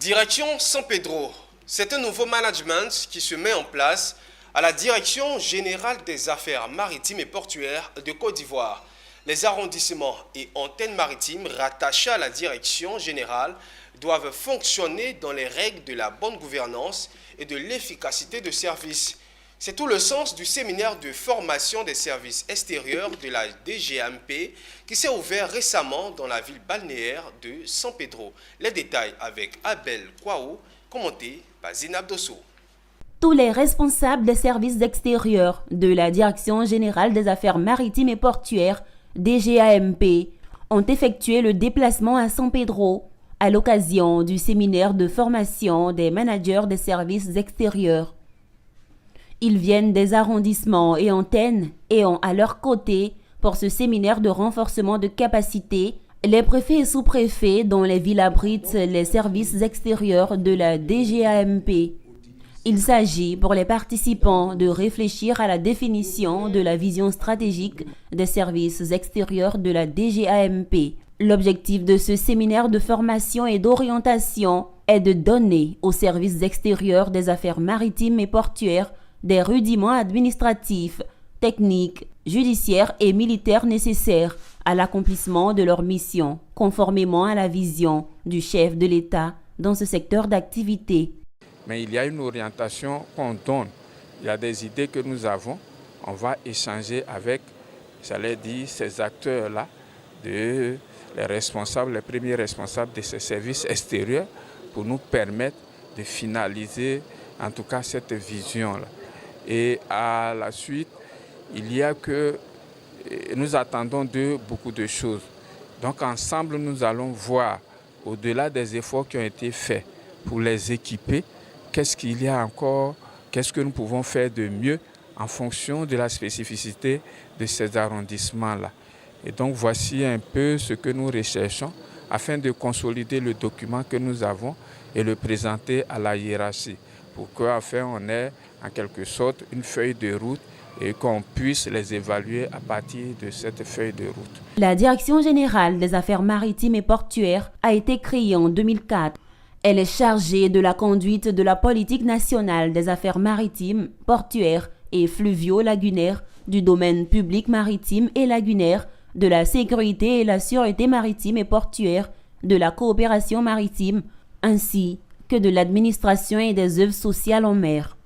Direction San Pedro. C'est un nouveau management qui se met en place à la Direction générale des affaires maritimes et portuaires de Côte d'Ivoire. Les arrondissements et antennes maritimes rattachés à la Direction générale doivent fonctionner dans les règles de la bonne gouvernance et de l'efficacité de service. C'est tout le sens du séminaire de formation des services extérieurs de la DGAMP qui s'est ouvert récemment dans la ville balnéaire de San Pedro. Les détails avec Abel Kouaou, commenté par Zinab Dosso. Tous les responsables des services extérieurs de la Direction générale des affaires maritimes et portuaires, DGAMP, ont effectué le déplacement à San Pedro à l'occasion du séminaire de formation des managers des services extérieurs. Ils viennent des arrondissements et antennes et ont à leur côté, pour ce séminaire de renforcement de capacité, les préfets et sous-préfets dont les villes abritent les services extérieurs de la DGAMP. Il s'agit pour les participants de réfléchir à la définition de la vision stratégique des services extérieurs de la DGAMP. L'objectif de ce séminaire de formation et d'orientation est de donner aux services extérieurs des affaires maritimes et portuaires des rudiments administratifs, techniques, judiciaires et militaires nécessaires à l'accomplissement de leur mission, conformément à la vision du chef de l'État dans ce secteur d'activité. Mais il y a une orientation qu'on donne, il y a des idées que nous avons, on va échanger avec, j'allais dire, ces acteurs-là, les responsables, les premiers responsables de ces services extérieurs pour nous permettre de finaliser en tout cas cette vision-là. Et à la suite, il y a que nous attendons de beaucoup de choses. Donc ensemble, nous allons voir, au-delà des efforts qui ont été faits pour les équiper, qu'est-ce qu'il y a encore, qu'est-ce que nous pouvons faire de mieux en fonction de la spécificité de ces arrondissements-là. Et donc voici un peu ce que nous recherchons afin de consolider le document que nous avons et le présenter à la hiérarchie pour qu'afin on ait en quelque sorte une feuille de route et qu'on puisse les évaluer à partir de cette feuille de route. La Direction générale des affaires maritimes et portuaires a été créée en 2004. Elle est chargée de la conduite de la politique nationale des affaires maritimes, portuaires et fluvio-lagunaires, du domaine public maritime et lagunaire, de la sécurité et la sûreté maritime et portuaire, de la coopération maritime, ainsi que de l'administration et des œuvres sociales en mer.